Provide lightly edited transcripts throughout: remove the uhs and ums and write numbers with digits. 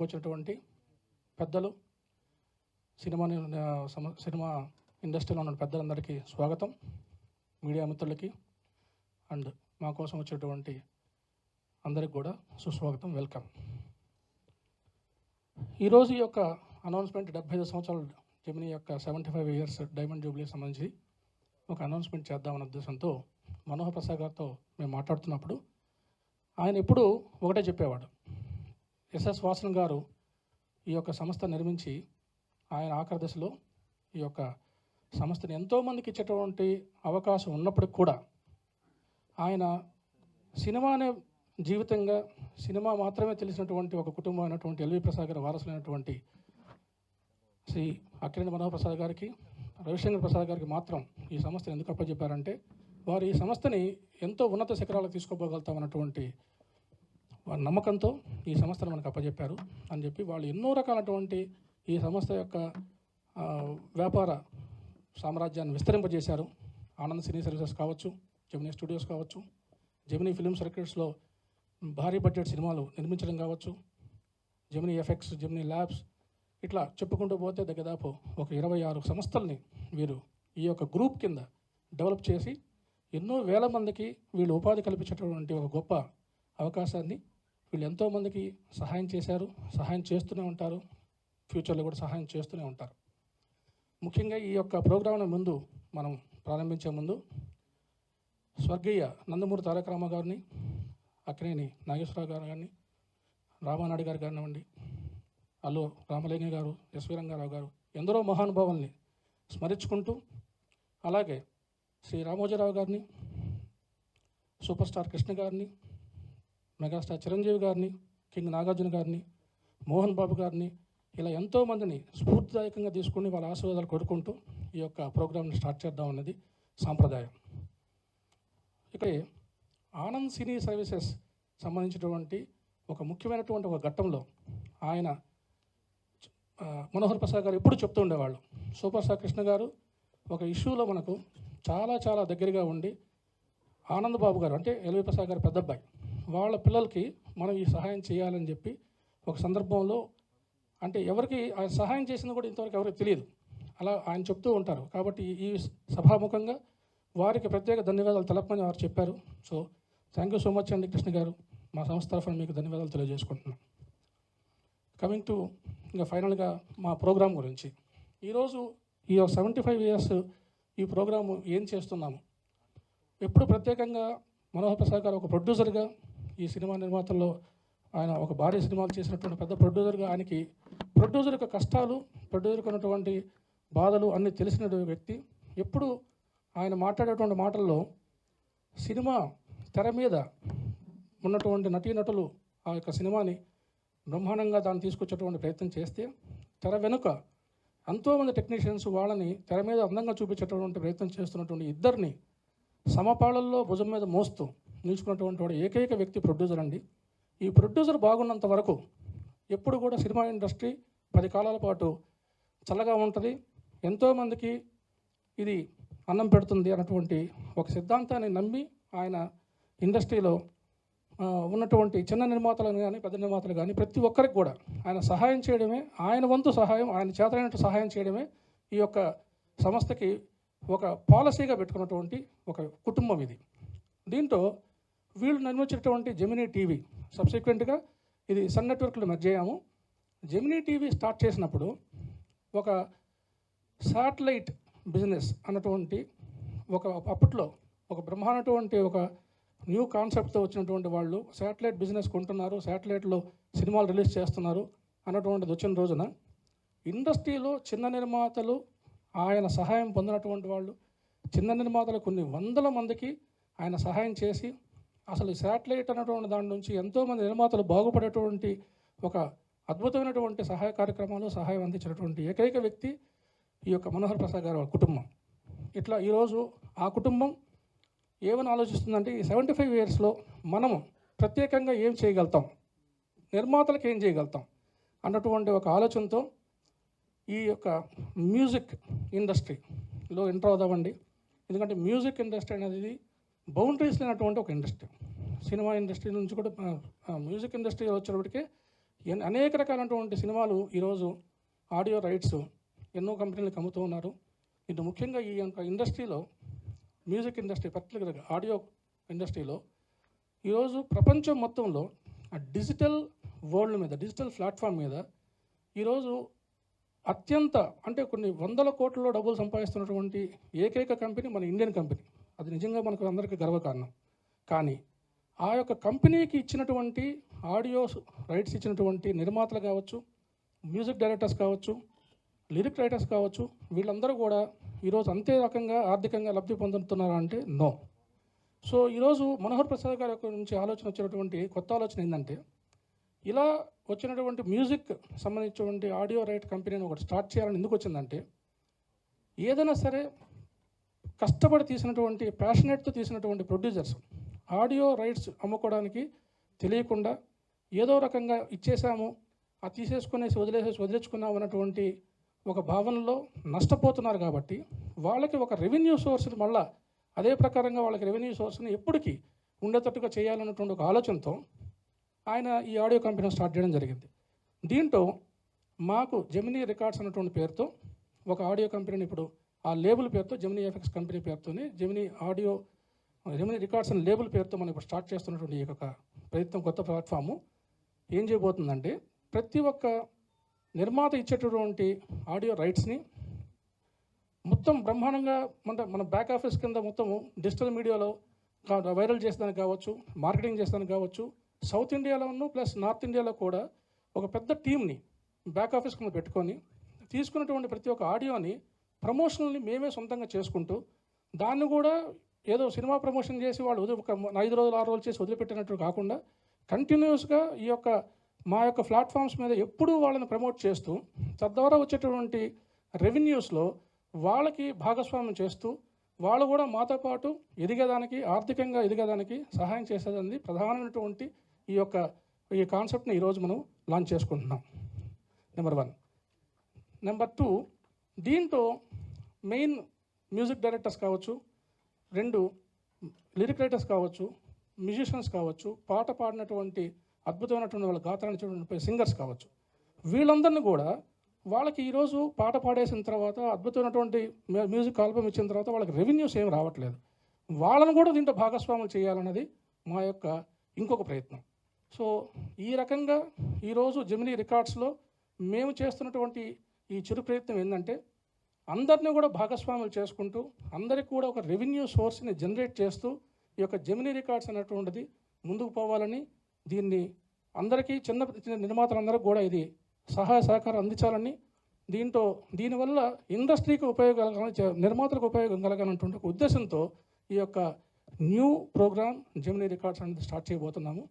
వచ్చినటువంటి పెద్దలు, సినిమా ఇండస్ట్రీలో ఉన్న పెద్దలందరికీ స్వాగతం, మీడియా మిత్రులకి అండ్ మా కోసం వచ్చేటువంటి అందరికి కూడా సుస్వాగతం, వెల్కమ్. ఈరోజు ఈ యొక్క అనౌన్స్మెంట్ 75 సంవత్సరాలు జెమినీ యొక్క 75 ఇయర్స్ డైమండ్ జూబ్లీకి సంబంధించి ఒక అనౌన్స్మెంట్ చేద్దామనే ఉద్దేశంతో మనోహర్ ప్రసాద్ గారితో మేము మాట్లాడుతున్నప్పుడు ఆయన ఎప్పుడూ ఒకటే చెప్పేవాడు. ఎస్ఎస్ వాసన్ గారు ఈ యొక్క సంస్థ నిర్మించి ఆయన ఆఖరి దశలో ఈ యొక్క సంస్థని ఎంతోమందికి ఇచ్చేటువంటి అవకాశం ఉన్నప్పటికి కూడా ఆయన సినిమానే జీవితంగా, సినిమా మాత్రమే తెలిసినటువంటి ఒక కుటుంబం అయినటువంటి ఎల్వి ప్రసాద్ గారి వారసులైనటువంటి శ్రీ అక్కినేని మనోహర్ ప్రసాద్ గారికి, రవిశంకర్ ప్రసాద్ గారికి మాత్రం ఈ సంస్థను ఎందుకు అప్పచెప్పారంటే వారు ఈ సంస్థని ఎంతో ఉన్నత శిఖరాలకు తీసుకోపోగలుగుతామన్నటువంటి నమ్మకంతో ఈ సంస్థను మనకు అప్పచెప్పారు అని చెప్పి వాళ్ళు ఎన్నో రకాలటువంటి ఈ సంస్థ యొక్క వ్యాపార సామ్రాజ్యాన్ని విస్తరింపజేశారు. ఆనంద్ సినీ సర్వీసెస్ కావచ్చు, జెమినీ స్టూడియోస్ కావచ్చు, జెమినీ ఫిల్మ్ సర్క్యూట్స్లో భారీ బడ్జెట్ సినిమాలు నిర్మించడం కావచ్చు, జెమినీ ఎఫెక్ట్స్, జెమినీ ల్యాబ్స్, ఇట్లా చెప్పుకుంటూ పోతే దాదాపు ఒక 26 సంస్థల్ని వీరు ఈ యొక్క గ్రూప్ కింద డెవలప్ చేసి ఎన్నో వేల మందికి వీళ్ళు ఉపాధి కల్పించేటటువంటి ఒక గొప్ప అవకాశాన్ని వీళ్ళు ఎంతోమందికి సహాయం చేశారు, సహాయం చేస్తూనే ఉంటారు, ఫ్యూచర్లో కూడా సహాయం చేస్తూనే ఉంటారు. ముఖ్యంగా ఈ యొక్క ప్రోగ్రాంను ముందు మనం ప్రారంభించే ముందు స్వర్గీయ నందమూరి తారక రామ గారిని, అక్కినేని నాగేశ్వరరావు గారు కానీ, రామానాయుడు గారు కానివ్వండి, అల్లు రామలింగ గారు, ఎస్వి రంగారావు గారు, ఎందరో మహానుభావుల్ని స్మరించుకుంటూ, అలాగే శ్రీ రామోజీరావు గారిని, సూపర్ స్టార్ కృష్ణ గారిని, మెగాస్టార్ చిరంజీవి గారిని, కింగ్ నాగార్జున గారిని, మోహన్ బాబు గారిని, ఇలా ఎంతోమందిని స్ఫూర్తిదాయకంగా తీసుకుని వాళ్ళ ఆశీర్వాదాలు కొడుకుంటూ ఈ యొక్క ప్రోగ్రామ్ని స్టార్ట్ చేద్దాం అన్నది సాంప్రదాయం. ఇక్కడ ఆనంద్ సినీ సర్వీసెస్ సంబంధించినటువంటి ఒక ముఖ్యమైనటువంటి ఒక ఘట్టంలో ఆయన మనోహర్ ప్రసాద్ గారు ఎప్పుడు చెప్తూ ఉండేవాళ్ళు. సూపర్ స్టార్ కృష్ణ గారు ఒక ఇష్యూలో మనకు చాలా చాలా దగ్గరగా ఉండి, ఆనంద్ బాబు గారు అంటే ఎల్వి ప్రసాద్ గారు పెద్దబ్బాయి, వాళ్ళ పిల్లలకి మనం ఈ సహాయం చేయాలని చెప్పి ఒక సందర్భంలో, అంటే ఎవరికి ఆయన సహాయం చేసింది కూడా ఇంతవరకు ఎవరికి తెలియదు, అలా ఆయన చెప్తూ ఉంటారు. కాబట్టి ఈ సభాముఖంగా వారికి ప్రత్యేక ధన్యవాదాలు తెలపమని వారు చెప్పారు. So thank you so much అండి కృష్ణ గారు, మా సంస్థ తరఫున మీకు ధన్యవాదాలు తెలియజేసుకుంటున్నాను. కమింగ్ టు ఇంకా ఫైనల్గా మా ప్రోగ్రాం గురించి, ఈరోజు ఈ 75 ఇయర్స్ ఈ ప్రోగ్రాము ఏం చేస్తున్నాము, ఎప్పుడు ప్రత్యేకంగా మనోహర్ ప్రసాద్ గారు ఒక ప్రొడ్యూసర్గా ఈ సినిమా నిర్మాతల్లో ఆయన ఒక భారీ సినిమాలు చేసినటువంటి పెద్ద ప్రొడ్యూసర్గా, ఆయనకి ప్రొడ్యూసర్ యొక్క కష్టాలు, ప్రొడ్యూసర్కి ఉన్నటువంటి బాధలు అన్నీ తెలిసిన వ్యక్తి. ఎప్పుడు ఆయన మాట్లాడేటువంటి మాటల్లో సినిమా తెర మీద ఉన్నటువంటి నటీనటులు ఆ యొక్క సినిమాని బ్రహ్మాండంగా దాన్ని తీసుకొచ్చేటువంటి ప్రయత్నం చేస్తే, తెర వెనుక ఎంతోమంది టెక్నీషియన్స్ వాళ్ళని తెర మీద అందంగా చూపించేటటువంటి ప్రయత్నం చేస్తున్నటువంటి ఇద్దరిని సమపాళల్లో భుజం మీద మోస్తూ నిలుచుకున్నటువంటి వాడు ఏకైక వ్యక్తి ప్రొడ్యూసర్ అండి. ఈ ప్రొడ్యూసర్ బాగున్నంత వరకు ఎప్పుడు కూడా సినిమా ఇండస్ట్రీ 10 కాలాల పాటు చల్లగా ఉంటుంది, ఎంతోమందికి ఇది అన్నం పెడుతుంది అన్నటువంటి ఒక సిద్ధాంతాన్ని నమ్మి ఆయన ఇండస్ట్రీలో ఉన్నటువంటి చిన్న నిర్మాతలను కానీ పెద్ద నిర్మాతలు కానీ ప్రతి ఒక్కరికి కూడా ఆయన సహాయం చేయడమే, ఆయన వంతు సహాయం, ఆయన చేతనైనట్టు సహాయం చేయడమే ఈ యొక్క సంస్థకి ఒక పాలసీగా పెట్టుకున్నటువంటి ఒక కుటుంబం ఇది. దీంట్లో వీళ్ళు నిర్మించినటువంటి జెమినీ టీవీ, సబ్సిక్వెంట్గా ఇది సన్ నెట్వర్క్లో మెర్జ్ అయ్యాము. జెమినీ టీవీ స్టార్ట్ చేసినప్పుడు ఒక శాటిలైట్ బిజినెస్ అన్నటువంటి ఒక అప్పట్లో ఒక బ్రహ్మాండటువంటి ఒక న్యూ కాన్సెప్ట్తో వచ్చినటువంటి వాళ్ళు శాటిలైట్ బిజినెస్ కొంటున్నారు, శాటిలైట్లో సినిమాలు రిలీజ్ చేస్తున్నారు అన్నటువంటిది వచ్చిన రోజున ఇండస్ట్రీలో చిన్న నిర్మాతలు ఆయన సహాయం పొందినటువంటి వాళ్ళు, చిన్న నిర్మాతలు కొన్ని వందల మందికి ఆయన సహాయం చేసి అసలు శాటిలైట్ అన్నటువంటి దాని నుంచి ఎంతోమంది నిర్మాతలు బాగుపడేటువంటి ఒక అద్భుతమైనటువంటి సహాయ కార్యక్రమాలు, సహాయం అందించినటువంటి ఏకైక వ్యక్తి ఈ యొక్క మనోహర్ ప్రసాద్ గారి కుటుంబం. ఇట్లా ఈరోజు ఆ కుటుంబం ఏమని ఆలోచిస్తుందంటే, ఈ 75 ఇయర్స్లో మనము ప్రత్యేకంగా ఏం చేయగలుగుతాం, నిర్మాతలకు ఏం చేయగలుగుతాం అన్నటువంటి ఒక ఆలోచనతో ఈ యొక్క మ్యూజిక్ ఇండస్ట్రీలో ఎంటర్ అవుదామండి. ఎందుకంటే మ్యూజిక్ ఇండస్ట్రీ అనేది బౌండరీస్ లేనటువంటి ఒక ఇండస్ట్రీ. సినిమా ఇండస్ట్రీ నుంచి కూడా మ్యూజిక్ ఇండస్ట్రీ వచ్చేటప్పటికే అనేక రకాలైనటువంటి సినిమాలు ఈరోజు ఆడియో రైట్స్ ఎన్నో కంపెనీలకు అమ్ముతూ ఉన్నారు. ఇటు ముఖ్యంగా ఈ యొక్క ఇండస్ట్రీలో, మ్యూజిక్ ఇండస్ట్రీ పర్టికులర్గా ఆడియో ఇండస్ట్రీలో ఈరోజు ప్రపంచం మొత్తంలో ఆ డిజిటల్ వరల్డ్ మీద, డిజిటల్ ప్లాట్ఫామ్ మీద ఈరోజు అత్యంత అంటే కొన్ని వందల కోట్లలో డబ్బులు సంపాదిస్తున్నటువంటి ఏకైక కంపెనీ మన ఇండియన్ కంపెనీ. అది నిజంగా మనకు అందరికీ గర్వకారణం. కానీ ఆ యొక్క కంపెనీకి ఇచ్చినటువంటి ఆడియో రైట్స్ ఇచ్చినటువంటి నిర్మాతలు కావచ్చు, మ్యూజిక్ డైరెక్టర్స్ కావచ్చు, లిరిక్ రైటర్స్ కావచ్చు, వీళ్ళందరూ కూడా ఈరోజు అంతే రకంగా ఆర్థికంగా లబ్ధి పొందుతున్నారా అంటే నో. సో ఈరోజు మనోహర్ ప్రసాద్ గారి యొక్క నుంచి ఆలోచన వచ్చినటువంటి కొత్త ఆలోచన ఏంటంటే, ఇలా వచ్చినటువంటి మ్యూజిక్ సంబంధించినటువంటి ఆడియో రైట్ కంపెనీని ఒకటి స్టార్ట్ చేయాలని ఎందుకు వచ్చిందంటే, ఏదైనా సరే కష్టపడి తీసినటువంటి ప్యాషనేట్తో తీసినటువంటి ప్రొడ్యూసర్స్ ఆడియో రైట్స్ అమ్ముకోవడానికి తెలియకుండా ఏదో రకంగా ఇచ్చేసాము, ఆ తీసేసుకునేసి వదిలేసుకున్నాము అన్నటువంటి ఒక భావనలో నష్టపోతున్నారు. కాబట్టి వాళ్ళకి ఒక రెవెన్యూ సోర్స్ని మళ్ళా అదే ప్రకారంగా వాళ్ళకి రెవెన్యూ సోర్స్ని ఎప్పటికీ ఉండేటట్టుగా చేయాలన్నటువంటి ఒక ఆలోచనతో ఆయన ఈ ఆడియో కంపెనీ స్టార్ట్ చేయడం జరిగింది. దీంట్లో మాకు జెమినీ రికార్డ్స్ అన్నటువంటి పేరుతో ఒక ఆడియో కంపెనీని ఇప్పుడు ఆ లేబుల్ పేరుతో జెమినీ ఎఫెక్ట్స్ కంపెనీ పేరుతోనే జెమినీ రికార్డ్స్ అనే లేబుల్ పేరుతో మనం ఇప్పుడు స్టార్ట్ చేస్తున్నటువంటి ఈ యొక్క ప్రయత్నం, కొత్త ప్లాట్ఫాము ఏం చేయబోతుందంటే, ప్రతి ఒక్క నిర్మాత ఇచ్చేటటువంటి ఆడియో రైట్స్ని మొత్తం బ్రహ్మాండంగా మన బ్యాక్ ఆఫీస్ కింద మొత్తము డిజిటల్ మీడియాలో వైరల్ చేసేదానికి కావచ్చు, మార్కెటింగ్ చేసేదానికి కావచ్చు, సౌత్ ఇండియాలోను ప్లస్ నార్త్ ఇండియాలో కూడా ఒక పెద్ద టీంని బ్యాక్ ఆఫీస్ కింద పెట్టుకొని తీసుకున్నటువంటి ప్రతి ఒక్క ఆడియోని ప్రమోషనల్ని మేమే సొంతంగా చేసుకుంటూ, దాన్ని కూడా ఏదో సినిమా ప్రమోషన్ చేసి వాళ్ళు ఒక 5 రోజులు 6 రోజులు చేసి వదిలిపెట్టినట్టు కాకుండా కంటిన్యూస్గా మా యొక్క ప్లాట్ఫామ్స్ మీద ఎప్పుడూ వాళ్ళని ప్రమోట్ చేస్తూ తద్వారా వచ్చేటటువంటి రెవెన్యూస్లో వాళ్ళకి భాగస్వామ్యం చేస్తూ వాళ్ళు కూడా మాతో పాటు ఎదిగేదానికి, ఆర్థికంగా ఎదిగేదానికి సహాయం చేసేదాన్ని ప్రధానమైనటువంటి ఈ కాన్సెప్ట్ని ఈరోజు మనం లాంచ్ చేసుకుంటున్నాం. నెంబర్ 1. నెంబర్ 2, దీంట్లో మెయిన్ మ్యూజిక్ డైరెక్టర్స్ కావచ్చు, 2 లిరిక్ రైటర్స్ కావచ్చు, మ్యూజిషియన్స్ కావచ్చు, పాట పాడినటువంటి అద్భుతమైనటువంటి వాళ్ళ గాత్రాన్ని సింగర్స్ కావచ్చు, వీళ్ళందరినీ కూడా వాళ్ళకి ఈరోజు పాట పాడేసిన తర్వాత అద్భుతమైనటువంటి మ్యూజిక్ ఆల్బమ్ ఇచ్చిన తర్వాత వాళ్ళకి రెవెన్యూస్ ఏమి రావట్లేదు. వాళ్ళను కూడా దీంట్లో భాగస్వాములు చేయాలన్నది మా యొక్క ఇంకొక ప్రయత్నం. సో ఈ రకంగా ఈరోజు జెమినీ రికార్డ్స్లో మేము చేస్తున్నటువంటి ఈ చిరు ప్రయత్నం ఏంటంటే, అందరినీ కూడా భాగస్వాములు చేసుకుంటూ అందరికీ కూడా ఒక రెవెన్యూ సోర్స్ని జనరేట్ చేస్తూ ఈ యొక్క జెమినీ రికార్డ్స్ అనేటువంటిది ముందుకు పోవాలని, దీన్ని అందరికీ చిన్న నిర్మాతలందరికీ కూడా ఇది సహాయ సహకారం అందించాలని, దీనివల్ల ఇండస్ట్రీకి ఉపయోగం నిర్మాతలకు ఉపయోగం కలగాలన్నటువంటి ఒక ఉద్దేశంతో ఈ యొక్క న్యూ ప్రోగ్రామ్ జెమినీ రికార్డ్స్ అనేది స్టార్ట్ చేయబోతున్నాము.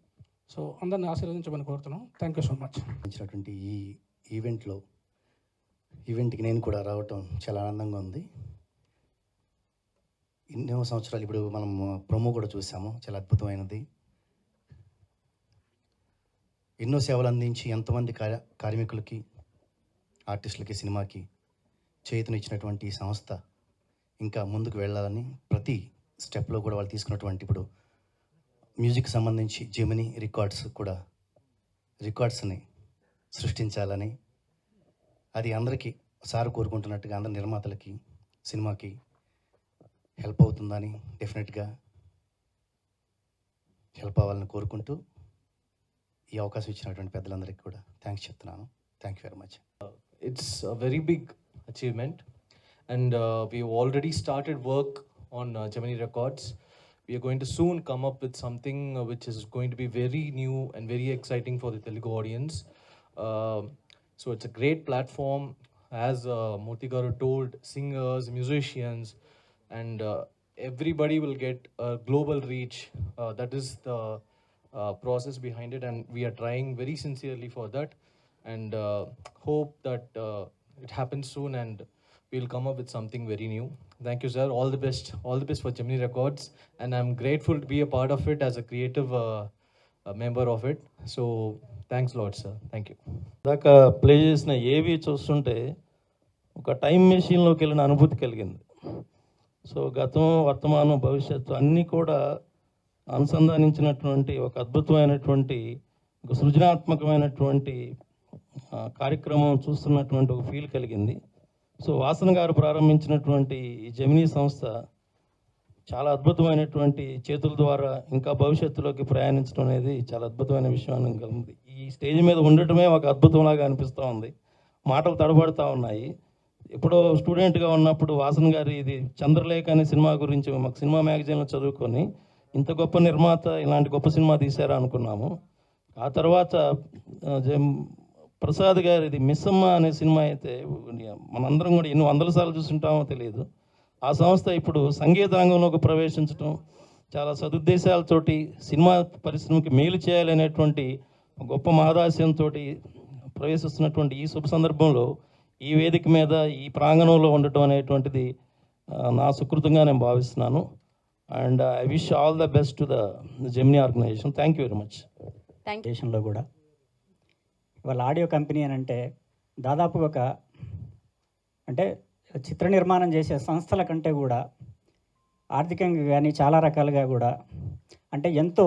సో అందరిని ఆశీర్వదించమని కోరుతున్నాం. Thank you so much. ఈ ఈవెంట్కి నేను కూడా రావటం చాలా ఆనందంగా ఉంది. ఎన్నో సంవత్సరాలు ఇప్పుడు మనం ప్రోమో కూడా చూసాము, చాలా అద్భుతమైనది. ఎన్నో సేవలు అందించి ఎంతోమంది కార్మికులకి, ఆర్టిస్టులకి, సినిమాకి చేతునిచ్చినటువంటి ఈ సంస్థ ఇంకా ముందుకు వెళ్ళాలని ప్రతి స్టెప్లో కూడా వాళ్ళు తీసుకున్నటువంటి, ఇప్పుడు మ్యూజిక్ సంబంధించి జెమినీ రికార్డ్స్ని సృష్టించాలని, అది అందరికీ సార్ కోరుకుంటున్నట్టుగా అందరి నిర్మాతలకి, సినిమాకి హెల్ప్ అవుతుందని, డెఫినెట్గా హెల్ప్ అవ్వాలని కోరుకుంటూ ఈ అవకాశం ఇచ్చినటువంటి పెద్దలందరికీ కూడా థ్యాంక్స్ చెప్తున్నాను. Thank you very much. It's a very big achievement, and we've already started work on Gemini Records. We are going to soon come up with something which is going to be very new and very exciting for the Telugu audience. So it's a great platform, as Murthy Garu told, singers, musicians, and everybody will get a global reach. That is the process behind it, and we are trying very sincerely for that, and hope that it happens soon and we'll come up with something very new. Thank you, sir. All the best for Gemini Records, and I'm grateful to be a part of it as a creative member of it. So thanks a lot, sir. Thank you. దాకా play చేసిన ఏవి చూస్తుంటే ఒక time మెషిన్లోకి వెళ్ళిన అనుభూతి కలిగింది. So గతం, వర్తమానం, భవిష్యత్తు అన్నీ కూడా అనుసంధానించినటువంటి ఒక అద్భుతమైనటువంటి ఒక సృజనాత్మకమైనటువంటి కార్యక్రమం చూస్తున్నటువంటి ఒక ఫీల్ కలిగింది. సో వాసన గారు ప్రారంభించినటువంటి ఈ జెమినీ సంస్థ చాలా అద్భుతమైనటువంటి చేతుల ద్వారా ఇంకా భవిష్యత్తులోకి ప్రయాణించడం అనేది చాలా అద్భుతమైన విషయం కలిగింది. ఈ స్టేజ్ మీద ఉండటమే ఒక అద్భుతంలాగా అనిపిస్తూ ఉంది. మాటలు తడబడుతూ ఉన్నాయి. ఎప్పుడో స్టూడెంట్గా ఉన్నప్పుడు వాసన్ గారి ఇది చంద్రలేఖ అనే సినిమా గురించి మాకు సినిమా మ్యాగజైన్లో చదువుకొని ఇంత గొప్ప నిర్మాత ఇలాంటి గొప్ప సినిమా తీశారా అనుకున్నాము. ఆ తర్వాత ప్రసాద్ గారిది మిస్సమ్మ అనే సినిమా అయితే మనందరం కూడా ఎన్ని వందల సార్లు చూస్తుంటామో తెలియదు. ఆ సంస్థ ఇప్పుడు సంగీత రంగంలోకి ప్రవేశించడం, చాలా సదుద్దేశాలతోటి సినిమా పరిశ్రమకి మేలు చేయాలనేటువంటి గొప్ప మహదాశయంతో ప్రవేశిస్తున్నటువంటి ఈ శుభ సందర్భంలో ఈ వేదిక మీద ఈ ప్రాంగణంలో ఉండటం అనేటువంటిది నా సుకృతంగా నేను భావిస్తున్నాను. And I wish all the best to the Gemini organisation. Thank you very much. దేశంలో కూడా వాళ్ళ ఆడియో కంపెనీ అని అంటే దాదాపుగా ఒక అంటే చిత్ర నిర్మాణం చేసే సంస్థల కంటే కూడా ఆర్థికంగా కానీ చాలా రకాలుగా కూడా అంటే ఎంతో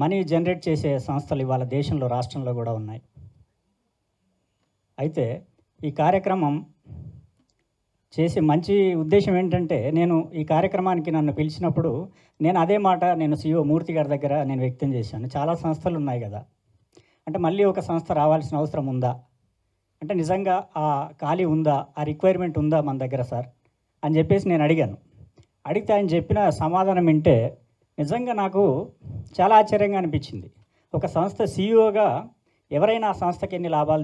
మనీ జనరేట్ చేసే సంస్థలు ఇవాళ దేశంలో రాష్ట్రంలో కూడా ఉన్నాయి. అయితే ఈ కార్యక్రమం చేసే మంచి ఉద్దేశం ఏంటంటే, నేను ఈ కార్యక్రమానికి నన్ను పిలిచినప్పుడు నేను అదే మాట నేను CEO మూర్తి గారి దగ్గర నేను వ్యక్తం చేశాను. చాలా సంస్థలు ఉన్నాయి కదా, అంటే మళ్ళీ ఒక సంస్థ రావాల్సిన అవసరం ఉందా, అంటే నిజంగా ఆ ఖాళీ ఉందా, ఆ రిక్వైర్మెంట్ ఉందా మన దగ్గర సార్ అని చెప్పేసి నేను అడిగాను. అడిగితే ఆయన చెప్పిన సమాధానం వింటే నిజంగా నాకు చాలా ఆశ్చర్యంగా అనిపించింది. ఒక సంస్థ CEOగా ఎవరైనా ఆ సంస్థకి ఎన్ని లాభాలు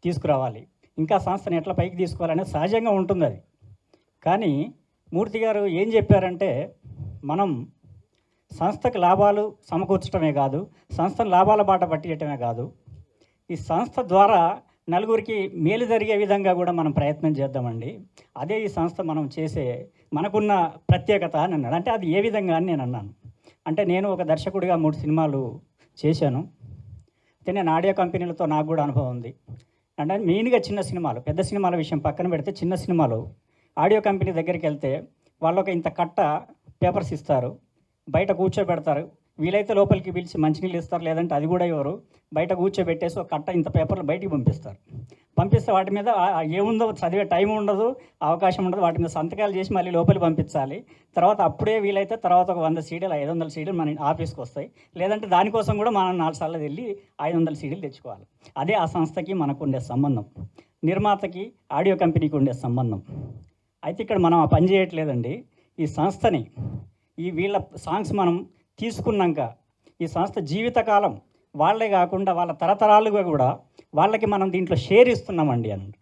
తీసుకురావాలి, ఇంకా సంస్థను ఎట్లా పైకి తీసుకోవాలనేది సహజంగా ఉంటుంది అది. కానీ మూర్తి గారు ఏం చెప్పారంటే, మనం సంస్థకు లాభాలు సమకూర్చడమే కాదు, సంస్థను లాభాల బాట పట్టియటమే కాదు, ఈ సంస్థ ద్వారా నలుగురికి మేలు జరిగే విధంగా కూడా మనం ప్రయత్నం చేద్దామండి. అదే ఈ సంస్థ మనం చేసే మనకున్న ప్రత్యేకత అని అన్నాడు. అంటే అది ఏ విధంగా అని నేను అన్నాను. అంటే నేను ఒక దర్శకుడిగా 3 సినిమాలు చేశాను. అయితే నేను ఆడియో కంపెనీలతో నాకు కూడా అనుభవం ఉంది. అంటే మెయిన్గా చిన్న సినిమాలు, పెద్ద సినిమాల విషయం పక్కన పెడితే చిన్న సినిమాలు ఆడియో కంపెనీ దగ్గరికి వెళ్తే వాళ్ళొక ఇంత కట్ట పేపర్స్ ఇస్తారు, బయట కూర్చోబెడతారు. వీలైతే లోపలికి పిలిచి మంచినీళ్ళు ఇస్తారు, లేదంటే అది కూడా ఎవరు బయట కూర్చోబెట్టేసి ఒక కట్ట ఇంత పేపర్లు బయటికి పంపిస్తారు. పంపిస్తే వాటి మీద ఏముందో చదివే టైం ఉండదు, అవకాశం ఉండదు, వాటి మీద సంతకాలు చేసి మళ్ళీ లోపలికి పంపించాలి. తర్వాత అప్పుడే వీలైతే తర్వాత ఒక 100 సీడీలు 500 సీడీలు మన ఆఫీస్కి వస్తాయి. లేదంటే దానికోసం కూడా మనం 4 సార్లు వెళ్ళి 500 సీడీలు తెచ్చుకోవాలి. అదే ఆ సంస్థకి మనకు ఉండే సంబంధం, నిర్మాతకి ఆడియో కంపెనీకి ఉండే సంబంధం. అయితే ఇక్కడ మనం ఆ పని చేయట్లేదండి. ఈ సంస్థని వీళ్ళ సాంగ్స్ మనం తీసుకున్నాక ఈ సంస్థ జీవితకాలం వాళ్ళే కాకుండా వాళ్ళ తరతరాలుగా కూడా వాళ్ళకి మనం దీంట్లో షేర్ ఇస్తున్నామండి అన్నట్టు.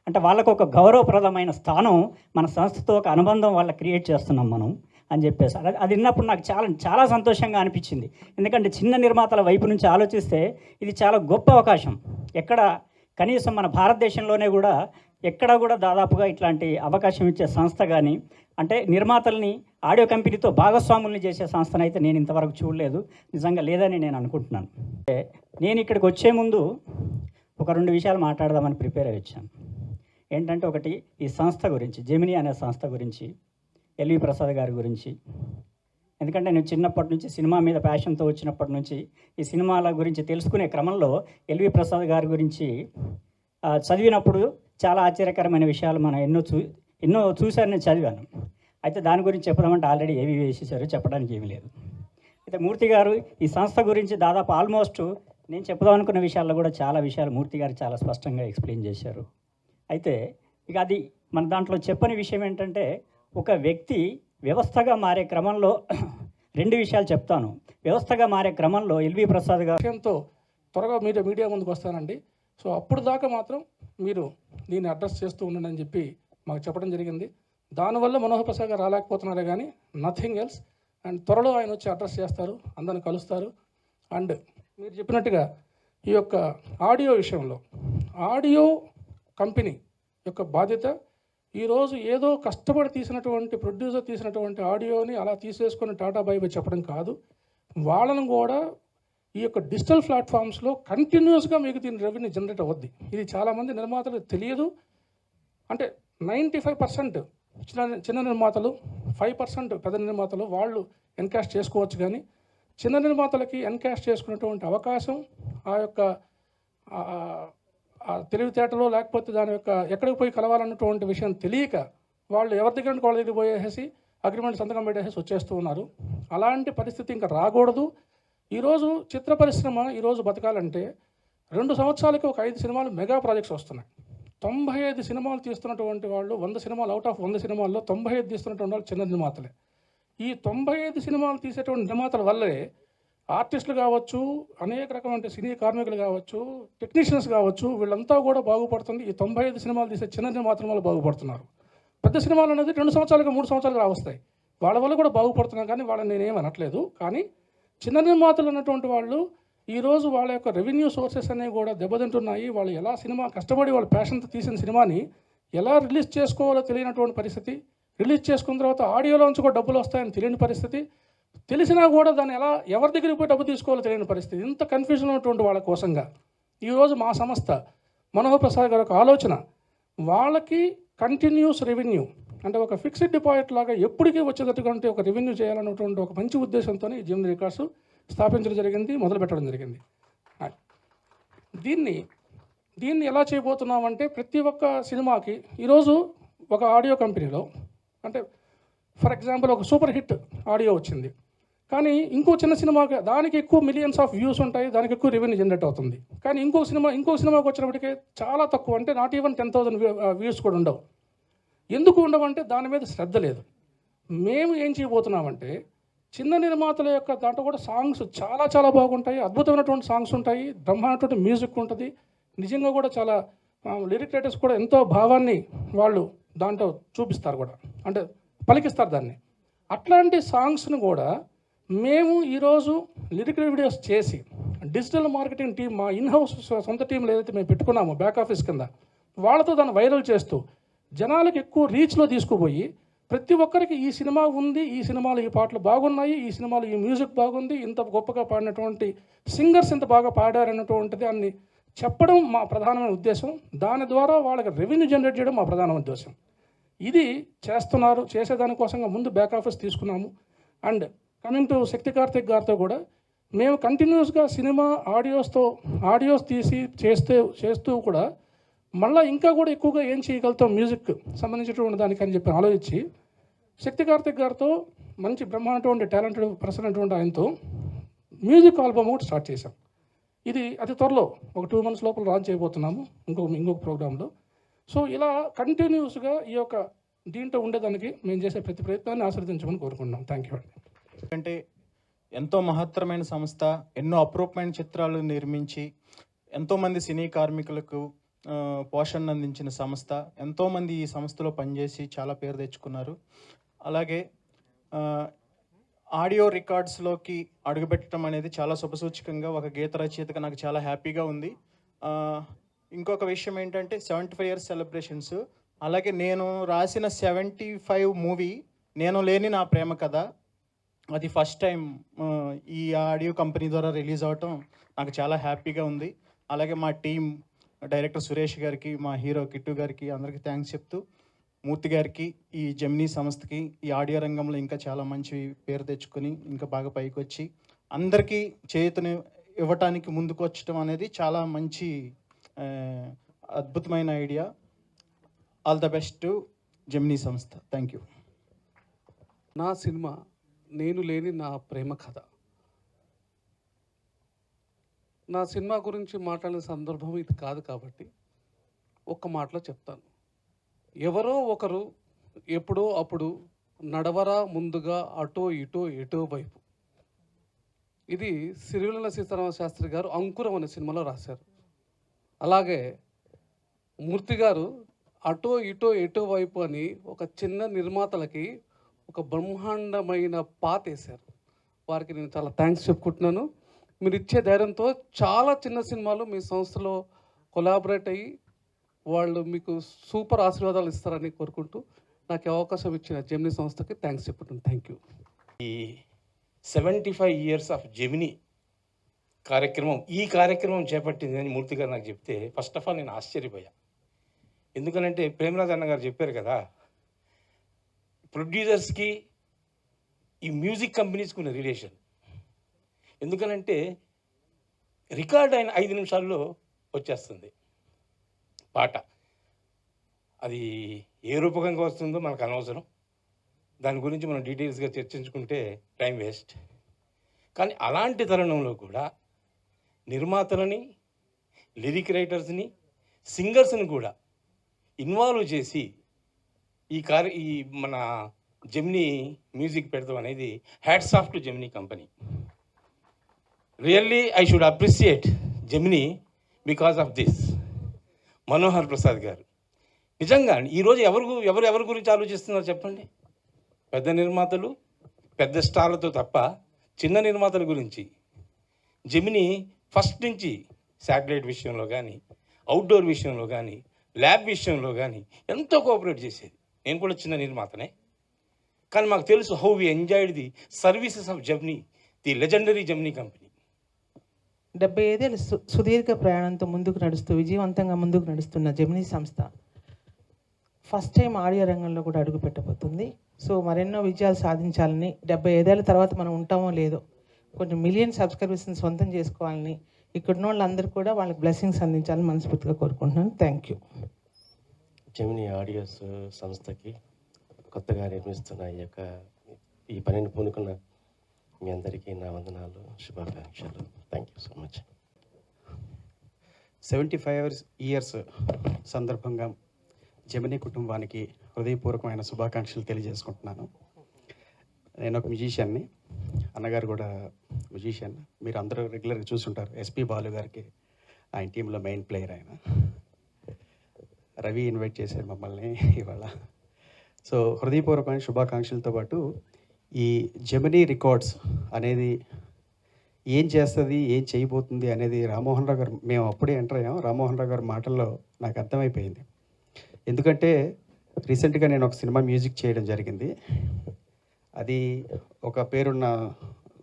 అంటే వాళ్ళకు ఒక గౌరవప్రదమైన స్థానం మన సంస్థతో ఒక అనుబంధం వాళ్ళకి క్రియేట్ చేస్తున్నాం మనం అని చెప్పేసి అది విన్నప్పుడు నాకు చాలా చాలా సంతోషంగా అనిపించింది. ఎందుకంటే చిన్న నిర్మాతల వైపు నుంచి ఆలోచిస్తే ఇది చాలా గొప్ప అవకాశం. ఎక్కడ కనీసం మన భారతదేశంలోనే కూడా ఎక్కడ కూడా దాదాపుగా ఇట్లాంటి అవకాశం ఇచ్చే సంస్థ కానీ, అంటే నిర్మాతల్ని ఆడియో కంపెనీతో భాగస్వాముల్ని చేసే సంస్థనైతే నేను ఇంతవరకు చూడలేదు, నిజంగా లేదని నేను అనుకుంటున్నాను. నేను ఇక్కడికి వచ్చే ముందు ఒక 2 విషయాలు మాట్లాడదామని ప్రిపేర్ అయ్యి వచ్చాను. ఏంటంటే ఒకటి ఈ సంస్థ గురించి, జెమినీ అనే సంస్థ గురించి, ఎల్వి ప్రసాద్ గారి గురించి. ఎందుకంటే నేను చిన్నప్పటి నుంచి సినిమా మీద ప్యాషన్తో వచ్చినప్పటి నుంచి ఈ సినిమాల గురించి తెలుసుకునే క్రమంలో ఎల్వి ప్రసాద్ గారి గురించి చదివినప్పుడు చాలా ఆశ్చర్యకరమైన విషయాలు మనం ఎన్నో చూశాను, నేను చదివాను. అయితే దాని గురించి చెప్పదామంటే ఆల్రెడీ ఏవి వేసేసారు, చెప్పడానికి ఏమీ లేదు. అయితే మూర్తి గారు ఈ సంస్థ గురించి దాదాపు ఆల్మోస్ట్ నేను చెప్దాం అనుకున్న విషయాల్లో కూడా చాలా విషయాలు మూర్తి గారు చాలా స్పష్టంగా ఎక్స్ప్లెయిన్ చేశారు. అయితే ఇక అది మన దాంట్లో చెప్పని విషయం ఏంటంటే, ఒక వ్యక్తి వ్యవస్థగా మారే క్రమంలో 2 విషయాలు చెప్తాను. వ్యవస్థగా మారే క్రమంలో ఎల్వి ప్రసాద్ గారు విషయంతో త్వరగా మీడియా ముందుకు వస్తానండి. సో అప్పుడు దాకా మాత్రం మీరు దీన్ని అడ్రస్ చేస్తూ ఉండండి అని చెప్పి మాకు చెప్పడం జరిగింది. దానివల్ల మనోహర్ ప్రసాద్ గారు రాలేకపోతున్నారే కానీ నథింగ్ ఎల్స్. అండ్ త్వరలో ఆయన వచ్చి అడ్రస్ చేస్తారు, అందరిని కలుస్తారు. అండ్ మీరు చెప్పినట్టుగా ఈ యొక్క ఆడియో విషయంలో ఆడియో కంపెనీ యొక్క బాధ్యత ఈరోజు ఏదో కష్టపడి తీసినటువంటి ప్రొడ్యూసర్ తీసినటువంటి ఆడియోని అలా తీసేసుకొని టాటా బై బై చెప్పడం కాదు, వాళ్ళను కూడా ఈ యొక్క డిజిటల్ ప్లాట్ఫామ్స్లో కంటిన్యూస్గా మీకు దీని రెవెన్యూ జనరేట్ అవుద్ది. ఇది చాలామంది నిర్మాతలకు తెలియదు. అంటే 95% చిన్న నిర్మాతలు, 5% పెద్ద నిర్మాతలు వాళ్ళు ఎన్కాష్ చేసుకోవచ్చు. కానీ చిన్న నిర్మాతలకి ఎన్కాష్ చేసుకునేటువంటి అవకాశం, ఆ యొక్క ఆ తెలివితేటలో లేకపోతే దాని యొక్క ఎక్కడికి పోయి కలవాలన్నటువంటి విషయం తెలియక వాళ్ళు ఎవరి దగ్గర వాళ్ళ దగ్గరికి పోయేసి అగ్రిమెంట్ సంతకం పెట్టేసి వచ్చేస్తూ ఉన్నారు. అలాంటి పరిస్థితి ఇంకా రాకూడదు. ఈరోజు చిత్ర పరిశ్రమ ఈరోజు బతకాలంటే 2 సంవత్సరాలకి ఒక 5 సినిమాలు మెగా ప్రాజెక్ట్స్ వస్తున్నాయి. 95 సినిమాలు తీస్తున్నటువంటి వాళ్ళు 100 సినిమాలు అవుట్ ఆఫ్ 100 సినిమాల్లో 95 తీస్తున్నటువంటి వాళ్ళు చిన్న నిర్మాతలే. ఈ 95 సినిమాలు తీసేటువంటి నిర్మాతల వల్లే ఆర్టిస్టులు కావచ్చు, అనేక రకమైన సినీ కార్మికులు కావచ్చు, టెక్నీషియన్స్ కావచ్చు, వీళ్ళంతా కూడా బాగుపడుతుంది. ఈ 95 సినిమాలు తీసే చిన్న నిర్మాతల వల్ల బాగుపడుతున్నారు. పెద్ద సినిమాలు అనేది 2 సంవత్సరాలుగా 3 సంవత్సరాలుగా వస్తాయి. వాళ్ళ వల్ల కూడా బాగుపడుతున్నారు, కానీ వాళ్ళని నేనేం అనట్లేదు. కానీ చిన్న నిర్మాతలు అన్నటువంటి వాళ్ళు ఈరోజు వాళ్ళ యొక్క రెవెన్యూ సోర్సెస్ అనేవి కూడా దెబ్బతింటున్నాయి. వాళ్ళు ఎలా సినిమా కష్టపడి వాళ్ళ ప్యాషన్తో తీసిన సినిమాని ఎలా రిలీజ్ చేసుకోవాలో తెలియనటువంటి పరిస్థితి, రిలీజ్ చేసుకున్న తర్వాత ఆడియోలోంచి కూడా డబ్బులు వస్తాయని తెలియని పరిస్థితి, తెలిసినా కూడా దాన్ని ఎలా ఎవరి దగ్గరికి పోయి డబ్బు తీసుకోవాలో తెలియని పరిస్థితి. ఇంత కన్ఫ్యూజన్ ఉన్నటువంటి వాళ్ళ కోసంగా ఈరోజు మా సంస్థ మనోహర్ ప్రసాద్ గారి ఒక ఆలోచన, వాళ్ళకి కంటిన్యూస్ రెవెన్యూ అంటే ఒక ఫిక్స్డ్ డిపాజిట్ లాగా ఎప్పటికీ వచ్చేటటువంటి ఒక రెవెన్యూ చేయాలన్నటువంటి ఒక మంచి ఉద్దేశంతో ఈ జెమినీ రికార్డ్స్ స్థాపించడం జరిగింది, మొదలు పెట్టడం జరిగింది. దీన్ని ఎలా చేయబోతున్నామంటే ప్రతి ఒక్క సినిమాకి ఈరోజు ఒక ఆడియో కంపెనీలో అంటే ఫర్ ఎగ్జాంపుల్ ఒక సూపర్ హిట్ ఆడియో వచ్చింది, కానీ ఇంకో చిన్న సినిమాకి దానికి ఎక్కువ మిలియన్స్ ఆఫ్ వ్యూస్ ఉంటాయి, దానికి ఎక్కువ రెవెన్యూ జనరేట్ అవుతుంది. కానీ ఇంకో సినిమాకి వచ్చినప్పటికీ చాలా తక్కువ, అంటే నాట్ ఈవెన్ 10,000 వ్యూస్ కూడా ఉండవు. ఎందుకు ఉండవంటే దాని మీద శ్రద్ధ లేదు. మేము ఏం చేయబోతున్నామంటే చిన్న నిర్మాతల యొక్క దాంట్లో కూడా సాంగ్స్ చాలా చాలా బాగుంటాయి, అద్భుతమైనటువంటి సాంగ్స్ ఉంటాయి, బ్రహ్మాండటువంటి మ్యూజిక్ ఉంటుంది. నిజంగా కూడా చాలా లిరిక్ రైటర్స్ కూడా ఎంతో భావాన్ని వాళ్ళు దాంట్లో చూపిస్తారు కూడా, అంటే పలికిస్తారు దాన్ని. అట్లాంటి సాంగ్స్ను కూడా మేము ఈరోజు లిరిక్ వీడియోస్ చేసి డిజిటల్ మార్కెటింగ్ టీం, మా ఇన్హౌస్ సొంత టీంలో ఏదైతే మేము పెట్టుకున్నామో బ్యాక్ ఆఫీస్ కింద, వాళ్ళతో దాన్ని వైరల్ చేస్తూ జనాలకు ఎక్కువ రీచ్లో తీసుకుపోయి ప్రతి ఒక్కరికి ఈ సినిమా ఉంది, ఈ సినిమాలో ఈ పాటలు బాగున్నాయి, ఈ సినిమాలో ఈ మ్యూజిక్ బాగుంది, ఇంత గొప్పగా పాడినటువంటి సింగర్స్ ఇంత బాగా పాడారన్నటువంటి దాన్ని చెప్పడం మా ప్రధానమైన ఉద్దేశం. దాని ద్వారా వాళ్ళకి రెవెన్యూ జనరేట్ చేయడం మా ప్రధాన ఉద్దేశం. ఇది చేసేదానికోసంగా ముందు బ్యాక్ ఆఫీస్ తీసుకున్నాము. అండ్ కమింగ్ టు శక్తి కార్తిక్ గారితో కూడా మేము కంటిన్యూస్గా సినిమా ఆడియోస్ తీసి చేస్తూ కూడా మళ్ళీ ఇంకా కూడా ఎక్కువగా ఏం చేయగలుగుతాం మ్యూజిక్ సంబంధించినటువంటి దానికి అని చెప్పి ఆలోచించి శక్తి కార్తిక్ గారితో మంచి బ్రహ్మాండటువంటి టాలెంటెడ్ పర్సన్ అటువంటి ఆయనతో మ్యూజిక్ ఆల్బమ్ ఒకటి స్టార్ట్ చేశాం. ఇది అతి త్వరలో ఒక 2 months లోపల లాంచ్ చేయబోతున్నాము ఇంకొక ప్రోగ్రాంలో. సో ఇలా కంటిన్యూస్గా ఈ యొక్క దీంట్లో ఉండేదానికి మేము చేసే ప్రతి ప్రయత్నాన్ని ఆశీర్వదించమని కోరుకుంటున్నాం. Thank you. అంటే ఎంతో మహత్తరమైన సంస్థ, ఎన్నో అప్రూపమైన చిత్రాలు నిర్మించి ఎంతోమంది సినీ కార్మికులకు పోషణ అందించిన సంస్థ. ఎంతోమంది ఈ సంస్థలో పనిచేసి చాలా పేరు తెచ్చుకున్నారు. అలాగే ఆడియో రికార్డ్స్లోకి అడుగుపెట్టడం అనేది చాలా శుభసూచకంగా ఒక గీత రచయితగా నాకు చాలా హ్యాపీగా ఉంది. ఇంకొక విషయం ఏంటంటే 75 years సెలబ్రేషన్స్. అలాగే నేను రాసిన 75 మూవీ నేను లేని నా ప్రేమ కథ, అది ఫస్ట్ టైం ఈ ఆడియో కంపెనీ ద్వారా రిలీజ్ అవటం నాకు చాలా హ్యాపీగా ఉంది. అలాగే మా టీం డైరెక్టర్ సురేష్ గారికి, మా హీరో కిట్టు గారికి అందరికీ థ్యాంక్స్ చెప్తూ, మూర్తి గారికి, ఈ జెమినీ సంస్థకి ఈ ఆడియో రంగంలో ఇంకా చాలా మంచి పేరు తెచ్చుకొని ఇంకా బాగా పైకి వచ్చి అందరికీ చేతుని ఇవ్వటానికి ముందుకు వచ్చటం అనేది చాలా మంచి అద్భుతమైన idea. All the best to Gemini సంస్థ. Thank you. నా సినిమా నేను లేని నా ప్రేమ కథ. నా సినిమా గురించి మాట్లాడిన సందర్భం ఇది కాదు కాబట్టి ఒక్క మాటలో చెప్తాను. ఎవరో ఒకరు ఎప్పుడో అప్పుడు నడవరా ముందుగా అటో ఇటో ఎటో వైపు. ఇది సిరివెన్నెల సీతారామ శాస్త్రి గారు అంకురం అనే సినిమాలో రాశారు. అలాగే మూర్తి గారు అటో ఇటో ఎటో వైపు అని ఒక చిన్న నిర్మాతలకి ఒక బ్రహ్మాండమైన పాత వేశారు. వారికి నేను చాలా థ్యాంక్స్ చెప్పుకుంటున్నాను. మీరు ఇచ్చే ధైర్యంతో చాలా చిన్న సినిమాలు మీ సంస్థలో కొలాబరేట్ అయ్యి వాళ్ళు మీకు సూపర్ ఆశీర్వాదాలు ఇస్తారని కోరుకుంటూ నాకు అవకాశం ఇచ్చిన జెమినీ సంస్థకి థ్యాంక్స్ చెప్పుకుంటున్నాను. Thank you. ఈ 75 years ఆఫ్ జెమినీ ఈ కార్యక్రమం చేపట్టింది అని మూర్తి గారు నాకు చెప్తే ఫస్ట్ ఆఫ్ ఆల్ నేను ఆశ్చర్యపోయా. ఎందుకనంటే ప్రేమరాజ్ అన్న గారు చెప్పారు కదా, ప్రొడ్యూసర్స్కి ఈ మ్యూజిక్ కంపెనీస్కి ఉన్న రిలేషన్. ఎందుకనంటే రికార్డ్ అయిన 5 నిమిషాల్లో వచ్చేస్తుంది పాట. అది ఏ రూపకంగా వస్తుందో మనకు అనవసరం, దాని గురించి మనం డీటెయిల్స్గా చర్చించుకుంటే టైం వేస్ట్. కానీ అలాంటి తరుణంలో కూడా నిర్మాతలని, లిరిక్ రైటర్స్ని, సింగర్స్ని కూడా ఇన్వాల్వ్ చేసి ఈ మన జెమినీ మ్యూజిక్ పెడతాం అనేది hats off to Gemini company. Really I should appreciate Gemini because of this. Manohar Prasad గారు నిజంగా ఈరోజు ఎవరి గురించి ఆలోచిస్తున్నారు చెప్పండి? పెద్ద నిర్మాతలు, పెద్ద స్టార్లతో తప్ప చిన్న నిర్మాతల గురించి జెమినీ ఫస్ట్ నుంచి శాటిలైట్ విషయంలో కానీ, అవుట్డోర్ విషయంలో కానీ, ల్యాబ్ విషయంలో కానీ ఎంతో కోఆపరేట్ చేసేది. నేను కూడా చిన్న నిర్మాతనే, కానీ మాకు తెలుసు how we enjoyed the services of Gemini, the legendary Gemini company. 75 ఏళ్ళ సుదీర్ఘ ప్రయాణంతో ముందుకు నడుస్తూ విజయవంతంగా ముందుకు నడుస్తున్న జెమినీ సంస్థ ఫస్ట్ టైం ఆడియో రంగంలో కూడా అడుగు పెట్టబోతుంది. సో మరెన్నో విజయాలు సాధించాలని, 75 ఏళ్ళ తర్వాత మనం ఉంటామో లేదో కొంచెం మిలియన్ సబ్స్క్రైబర్స్ని సొంతం చేసుకోవాలని, ఇక్కడున్న వాళ్ళందరూ కూడా వాళ్ళకి బ్లెస్సింగ్స్ అందించాలని మనస్ఫూర్తిగా కోరుకుంటున్నాను. Thank you. జెమినీ ఆడియోస్ సంస్థకి కొత్తగా నిర్మిస్తున్న ఈ పనిని పూనుకున్న మీ అందరికీ నా వందనాలు, శుభాకాంక్షలు. Thank you so much. 75 years సందర్భంగా జెమినీ కుటుంబానికి హృదయపూర్వకమైన శుభాకాంక్షలు తెలియజేసుకుంటున్నాను. నేను ఒక మ్యూజిషియన్ని, అన్నగారు కూడా మ్యూజిషియన్. మీరు అందరూ రెగ్యులర్గా చూసుంటారు, ఎస్పి బాలు గారికి ఆయన టీంలో మెయిన్ ప్లేయర్ ఆయన. రవి ఇన్వైట్ చేశారు మమ్మల్ని ఇవాళ. సో హృదయపూర్వకమైన శుభాకాంక్షలతో పాటు ఈ జెమినీ రికార్డ్స్ అనేది ఏం చేస్తుంది, ఏం చేయబోతుంది అనేది రామ్మోహన్ రావు గారు, మేము అప్పుడే ఎంటర్ అయ్యాం, రామ్మోహన్ రావు గారి మాటల్లో నాకు అర్థమైపోయింది. ఎందుకంటే రీసెంట్గా నేను ఒక సినిమా మ్యూజిక్ చేయడం జరిగింది. అది ఒక పేరున్న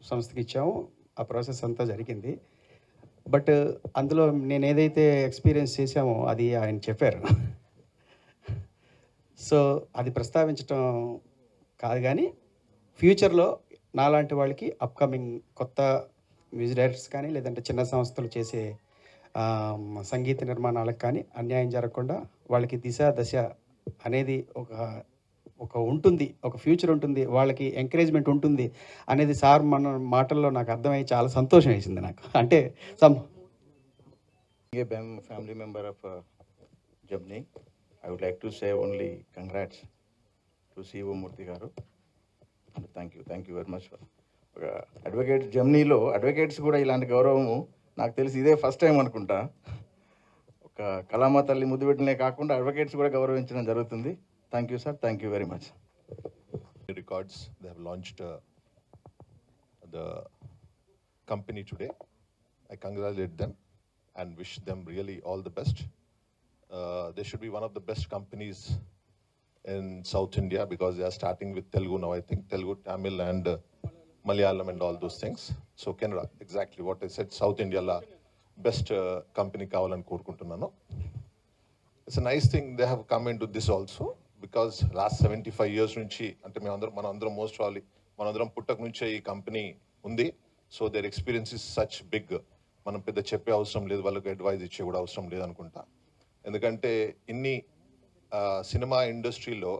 సంస్థకి ఇచ్చాము, ఆ ప్రాసెస్ అంతా జరిగింది. బట్ అందులో నేను ఏదైతే ఎక్స్పీరియన్స్ చేశామో అది ఆయన చెప్పారు. సో అది ప్రస్తావించడం కాదు, కానీ ఫ్యూచర్లో నాలాంటి వాళ్ళకి అప్కమింగ్ కొత్త మ్యూజిక్ డైరెక్టర్స్ కానీ, లేదంటే చిన్న సంస్థలు చేసే సంగీత నిర్మాణాలకు కానీ అన్యాయం జరగకుండా వాళ్ళకి దిశ దశ అనేది ఒక ఉంటుంది, ఒక ఫ్యూచర్ ఉంటుంది, వాళ్ళకి ఎంకరేజ్మెంట్ ఉంటుంది అనేది సార్ మన మాటల్లో నాకు అర్థమయ్యి చాలా సంతోషం వేసింది నాకు. అంటే family member of Jemini, I would like to say only congrats to CEO Murthy garu. Thank you very much. Advocate జెమినీలో అడ్వకేట్స్ కూడా ఇలాంటి గౌరవము నాకు తెలిసి ఇదే ఫస్ట్ టైం అనుకుంటా. ఒక కళామ తల్లి ముద్దు పెట్టినే కాకుండా అడ్వకేట్స్ కూడా గౌరవించడం జరుగుతుంది. Thank you sir, thank you very much. Records, they have launched the company today. I congratulate them and wish them really all the best. They should be one of the best companies in South India because they are starting with Telugu now, I think. Telugu, Tamil and Malayalam and all those things. So Canada, exactly what I said, South India la best company kavalani korukuntunnanu. It's a nice thing they have come into this also because last 75 years nunchi ante manandram most probably manandram puttak nunchi ee company undi. So their experience is such big. మనం పెద్ద చెప్పే అవసరం లేదు, వాళ్ళకి advise ఇచ్చే కూడా అవసరం లేదనుకుంటా. ఎందుకంటే ఇన్ని సినిమా ఇండస్ట్రీలో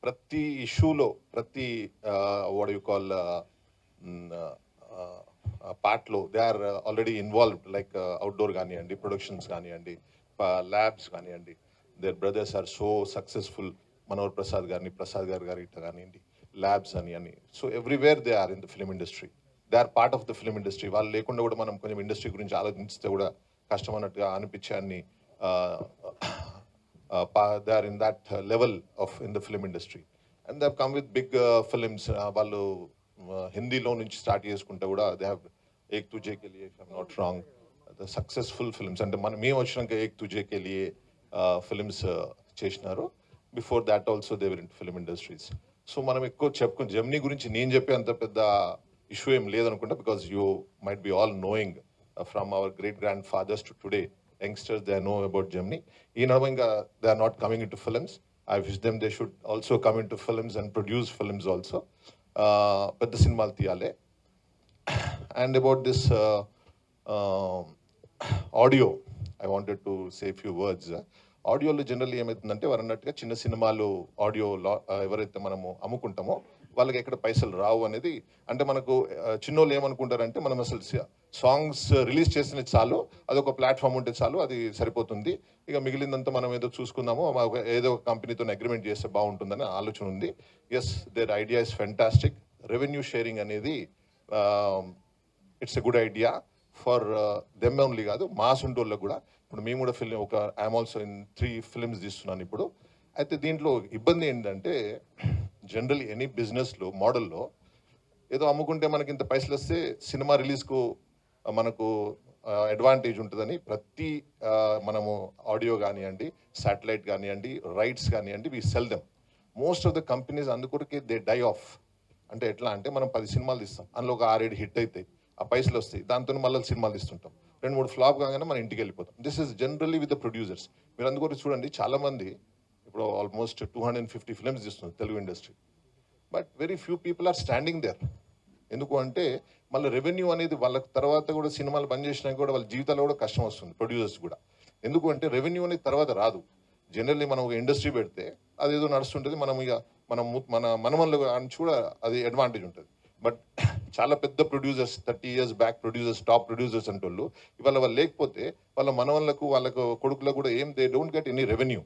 ప్రతి ఇష్యూలో, ప్రతి వాట్ యు కాల్ పార్ట్లో they are already involved. Like outdoor కానివ్వండి, ప్రొడక్షన్స్ కానివ్వండి, ల్యాబ్స్ కానివ్వండి. There brothers are so successful. Manohar Prasad గారి ఇట్లా కానివ్వండి, ల్యాబ్స్ అని. So everywhere they are in the film industry. They are part of the film industry. వాళ్ళు లేకుండా కూడా మనం కొంచెం ఇండస్ట్రీ గురించి ఆలోచిస్తే కూడా కష్టం అన్నట్టుగా అనిపించాన్ని. They are in that level of in the film industry and they have come with big films. వాళ్ళు హిందీలో నుంచి స్టార్ట్ చేసుకుంటే కూడా they have Ek Duje Ke Liye, if I'm not wrong, the successful films. అంటే మేము వచ్చినాక ఏక్ తుజే కే లియే ఫిలిమ్స్ చేసినారు. Before that also they were in film industries. So మనం ఎక్కువ చెప్పుకుని జెమినీ గురించి నేను చెప్పే అంత పెద్ద ఇష్యూ ఏం లేదనుకుంటా. Because you might be all knowing from our great grand fathers to today youngsters, they know about Gemini. ఈ నడవ ఇంకా they are not coming in to films. I wish them they should also come in to films and produce films also. పెద్ద సినిమాలు తీయాలి. And about this audio, I wanted to say a few words. ఆడియోలో generally ఏమవుతుందంటే వారు అన్నట్టుగా చిన్న సినిమాలు audio ఎవరైతే మనము అమ్ముకుంటామో వాళ్ళకి ఎక్కడ పైసలు రావు అనేది, అంటే మనకు చిన్నోళ్ళు ఏమనుకుంటారంటే మనం అసలు సాంగ్స్ రిలీజ్ చేసిన చాలు, అదొక ప్లాట్ఫామ్ ఉంటే చాలు, అది సరిపోతుంది, ఇక మిగిలిందంతా మనం ఏదో చూసుకుందాము, ఏదో ఒక కంపెనీతో అగ్రిమెంట్ చేస్తే బాగుంటుందని ఆలోచన ఉంది. Yes, their idea is fantastic. Revenue sharing అనేది it's a good idea for them only కాదు, మాస్ ఉండోళ్ళకు కూడా. ఇప్పుడు మేము కూడా ఐఎమ్ ఆల్సో ఇన్ 3 ఫిల్మ్స్ తీస్తున్నాను ఇప్పుడు. అయితే దీంట్లో ఇబ్బంది ఏంటంటే జనరల్లీ ఎనీ బిజినెస్లో మోడల్లో ఏదో అమ్ముకుంటే మనకి ఇంత పైసలు వస్తే సినిమా రిలీజ్కు మనకు అడ్వాంటేజ్ ఉంటుందని ప్రతి మనము ఆడియో కానివ్వండి, శాటిలైట్ కానివ్వండి, రైట్స్ కానివ్వండి, we sell them. Most of the companies అందుకొరకే దే డై ఆఫ్. అంటే ఎట్లా అంటే మనం 10 సినిమాలు తీస్తాం, అందులో ఒక 6-7 హిట్ అవుతాయి, ఆ పైసలు వస్తాయి, దాంతో మళ్ళీ సినిమాలు తీస్తుంటాం, 2-3 ఫ్లాప్ కాగానే మనం ఇంటికి వెళ్ళిపోతాం. This is generally with the producers. మీరు అందుకొరకు చూడండి, చాలామంది ఇప్పుడు ఆల్మోస్ట్ 250 ఫిల్మ్స్ తీస్తున్నారు Telugu industry, but very few people are standing there. ఎందుకు అంటే మళ్ళీ రెవెన్యూ అనేది వాళ్ళకి తర్వాత కూడా సినిమాలు బంద్ చేసినా కూడా వాళ్ళ జీవితాల్లో కూడా కష్టం వస్తుంది, ప్రొడ్యూసర్స్ కూడా. ఎందుకు అంటే రెవెన్యూ అనేది తర్వాత రాదు. జనరల్లీ మనం ఒక ఇండస్ట్రీ పెడితే అదేదో నడుస్తుంటుంది, మనం ఇక మన మనమల్లో నుంచి కూడా అది అడ్వాంటేజ్ ఉంటుంది. బట్ చాలా పెద్ద producers 30 years back producers, top producers అంటోళ్ళు ఇవాళ వాళ్ళు లేకపోతే వాళ్ళ మనవళ్ళకు వాళ్ళకు కొడుకులకు కూడా they don't get any revenue.